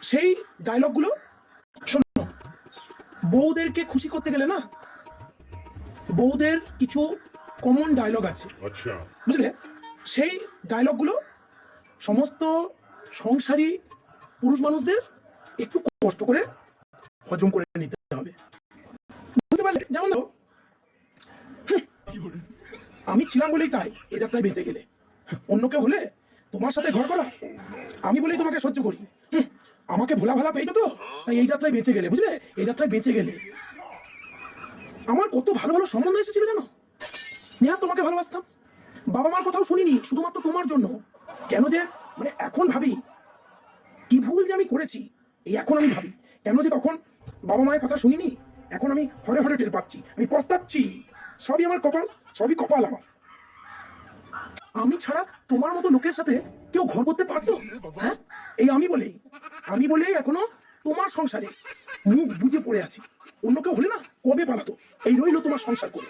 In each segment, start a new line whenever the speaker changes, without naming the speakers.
সেই ডায়লগগুলো শোনো। বউদেরকে খুশি করতে গেলে না, বউদের কিছু কমন ডায়লগ আছে,
আচ্ছা,
বুঝলে? সেই ডায়লগগুলো সমস্ত সংসারী পুরুষ মানুষদের একটু কষ্ট করে হজম করে নিতে হবে, বুঝতে পারলে? যেমন ধরো, আমি ছিলাম বলেই তাই এই যাত্রায় বেঁচে গেলে। অন্য কেউ হলে তোমার সাথে ঘর করা, আমি বলেই তোমাকে সহ্য করি। আমাকে ভোলা ভালা পেয়েছো তো, তাই এই যাত্রায় বেঁচে গেলে, বুঝলে? এই যাত্রায় বেঁচে গেলে আমার কত ভালো ভালো সম্বন্ধ এসেছিল জানো। নেহা তোমাকে ভালোবাসতাম, বাবা মার কথাও শুনিনি শুধুমাত্র তোমার জন্য। কেন যে মানে এখন ভাবি কি ভুল যে আমি করেছি, এই এখন আমি ভাবি কেন যে তখন বাবা মায়ের কথা শুনিনি। এখন আমি হরে হরে টের পাচ্ছি, আমি পস্তাচ্ছি। সবই আমার কপাল, সবই কপাল আমার। আমি ছাড়া তোমার মতো লোকের সাথে কেউ ঘর করতে পারতো? হ্যাঁ, এই আমি বলেই এখনো তোমার সংসারে মুখ বুজে পড়ে আছি। অন্য কেউ হলে না কবে পালাতো, এই রইলো তোমার সংসার করে।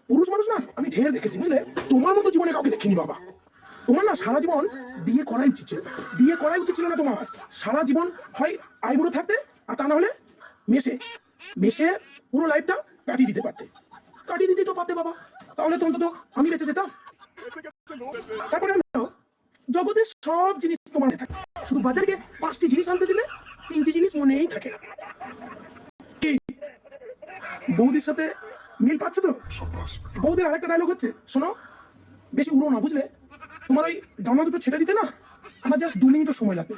পুরুষ মানুষ না আমি ঢের দেখেছি, বুঝলে? তোমার মতো জীবনে কাউকে দেখিনি বাবা। তোমার না সারা জীবন বিয়ে করাই উচিত ছিল, বিয়ে করাই উচিত ছিল না তোমার। সারা জীবন হয় আইবুড়ো থাকতে, আর তা না হলে মেশে মেশে পুরো লাইফটা কাটিয়ে দিতে পারতে। কাটিয়ে দিতে তো পারতে বাবা, তাহলে তো অন্তত আমি বেঁচে যেতাম। তারপরে জগতের সব জিনিস তোমার মনে থাকে, শুধু বাজারে গিয়ে 5টি জিনিস আনতে দিলে 3টি জিনিস মনেই থাকে না। কি বৌদির সাথে মিল পাচ্ছ তো? বৌদির আরেকটা ডায়লগ হচ্ছে, শোনো, বেশি উড়ো না, বুঝলে? তোমার ওই জামা দুটো ছেড়ে দিতে না আমার জাস্ট 2 মিনিটও সময় লাগবে।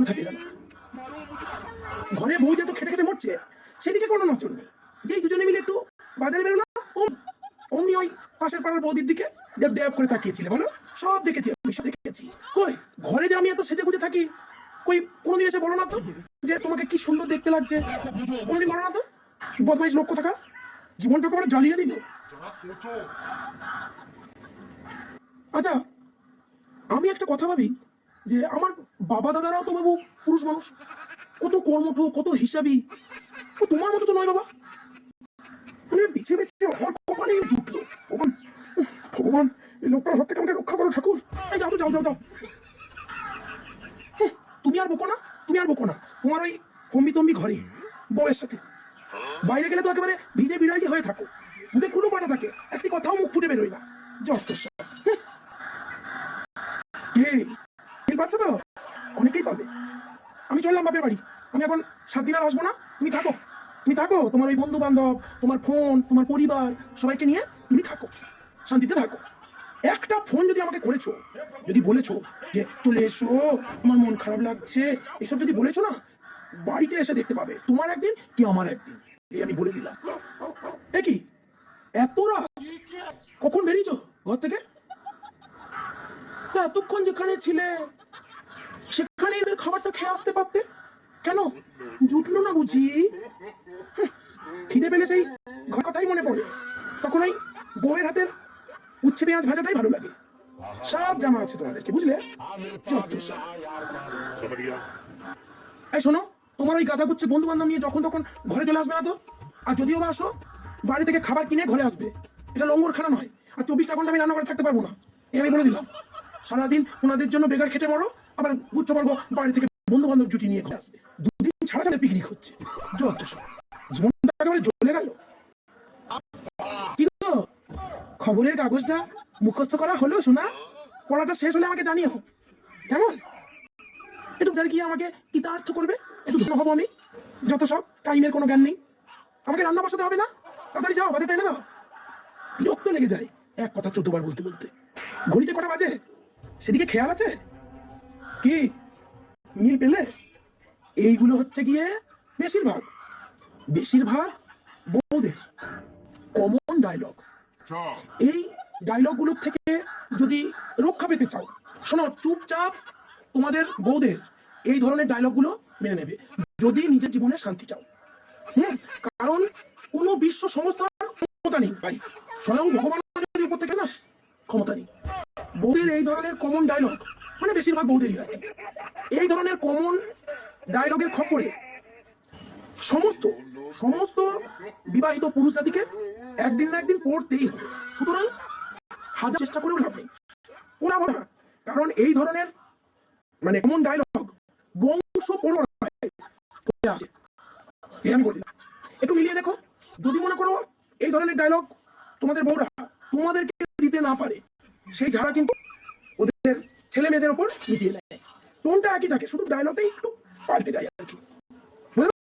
থাকে গেল ঘরে বউ যেত খেটে খেটে মরছে, সেদিকে কোনো নজর নেই। যেই দুজনে মিলে একটু বাজারে বেরোলাম, অমনি ওই পাশের পাড়ার বৌদির দিকে দেব দেব করে তাকিয়েছিলে, বলো? সব দেখেছি, আমি সব দেখেছি। কই ঘরে যে আমি এত সেজে গুজে থাকি, কই কোনোদিন এসে বলো না তো যে তোমাকে কি সুন্দর দেখতে লাগছে? কোনোদিন বলো না তো। বদমাইশ লক্ষ্য থাকা, জীবনটাকে ওরা জ্বালিয়ে দিল। আচ্ছা, আমি একটা কথা ভাবি যে আমার বাবা দাদারাও তো বাবু পুরুষ মানুষ, কত কর্মঠ, কত হিসাবি। ও তোমার মতো তো নয় বাবা। মানে বেছে বেছে আমার কপালেই জুটলো। ভগবান, ভগবান, এই লোকটার হাত থেকে আমাকে রক্ষা করো ঠাকুর। এই যাও তো, যাও যাও যাও। তুমি আর বকো না, তুমি আর বকো না। তোমার ওই কম্বি তম্বি ঘরে বউয়ের সাথে, বাইরে গেলে তো একেবারে ভিজে বিড়ালি হয়ে থাকো, মুখে কোনো পাটা থাকে, একটি কথাও মুখ ফুটে বেরোয় না। যত সব। কে ফিল পাচ্ছ তো? অনেকেই পাবে। আমি চললাম বাপের বাড়ি, আমি এখন 7 দিন আর আসবো না। তুমি থাকো, তুমি থাকো, তোমার ওই বন্ধু বান্ধব, তোমার ফোন, তোমার পরিবার, সবাইকে নিয়ে তুমি থাকো, শান্তিতে থাকো। একটা ফোন যদি আমাকে করেছো, যদি বলেছো যে চলে এসো আমার মন খারাপ লাগছে, এসব যদি বলেছো না, বাড়িতে এসে দেখতে পাবে তোমার একদিন কি আমার একদিন। এই আমি বলে দিলাম। কি এত রাত, কখন বেরিয়েছো ঘর থেকে? এতক্ষণ যেখানে ছিলে সেখানে এদের খাবারটা খেয়ে আসতে পারতে, কেন জুটলো না বুঝি? খিদে পেলে সেই ঘর কথাই মনে পড়ে, তখন ওই বউয়ের হাতের উচ্ছে পেঁয়াজ ভাজাটাই ভালো লাগে। সব জামা আছে তোমাদেরকে, বুঝলে? এই শোনো, তোমার ওই গাধা গুচ্ছে বন্ধু বান্ধব নিয়ে যখন তখন ঘরে চলে আসবে না তো। আর যদিও বা আসো, বাড়ি থেকে খাবার কিনে ঘরে আসবে, এটা লঙ্গরখানা নয়। আর 24টা ঘন্টা আমি রান্না করে থাকতে পারবো না, এই আমি বলে দিলাম। সারাদিন ওনাদের জন্য বেগার খেটে মরো, আবার গুচ্ছবর্গ বাড়ি থেকে বন্ধু বান্ধব জুটি নিয়ে ঘরে আসবে। 2 দিন ছাড়া ছাড়া পিকনিক হচ্ছে, যত সব। জীবনটা একেবারে জ্বলে গেল। খবরের কাগজটা মুখস্থ করা হলো শোনা? পড়াটা শেষ হলে আমাকে জানিও, কেমন? একটু যারা গিয়ে আমাকে কৃতার্থ করবে, একটু ধন্য হবো আমি। যত সব টাইমের কোনো জ্ঞান নেই, আমাকে রান্না বসাতে হবে না, তাড়াতাড়ি যাও, বাজারটা এনে দাও। বিরক্ত লেগে যায় এক কথা 14 বার বলতে বলতে। ঘড়িতে কটা বাজে সেদিকে খেয়াল আছে কি? মিল পেলে? এইগুলো হচ্ছে গিয়ে বেশিরভাগ বেশিরভাগ বউদের কমন ডায়লগ। এই ডায়লগগুলোর থেকে যদি রক্ষা পেতে চাও, শোনো, চুপচাপ তোমাদের বউদের এই ধরনের ডায়লগগুলো মেনে নেবে, যদি নিজের জীবনে শান্তি চাও। কারণ কোনো বিশ্ব সংস্থার ক্ষমতা নেই ভাই, স্বয়ং ভগবানের উপর থেকে না ক্ষমতা নেই। বউদের এই ধরনের কমন ডায়লগ, মানে বেশিরভাগ বউদেরই আর কি, এই ধরনের কমন ডায়লগের খপ্পরে সমস্ত সমস্ত বিবাহিত পুরুষ জাতিকে একদিন না একদিন পড়তেই হবে। সুতরাং হাজার চেষ্টা করেও লাভ নেই, ওরা বলা। কারণ এই ধরনের মানে কমন ডায়লগ বংশ পরম্পরায় চলে আসে। এই আমি বলে দিলাম, একটু মিলিয়ে দেখো। যদি মনে করো এই ধরনের ডায়লগ তোমাদের বউরা তোমাদেরকে দিতে না পারে, সেই ঝাড়া কিন্তু ওদের ছেলে মেয়েদের ওপর মিটিয়ে নেয়। টোনটা একই থাকে, শুধু ডায়লগটাই একটু পাল্টে যায় আর কি।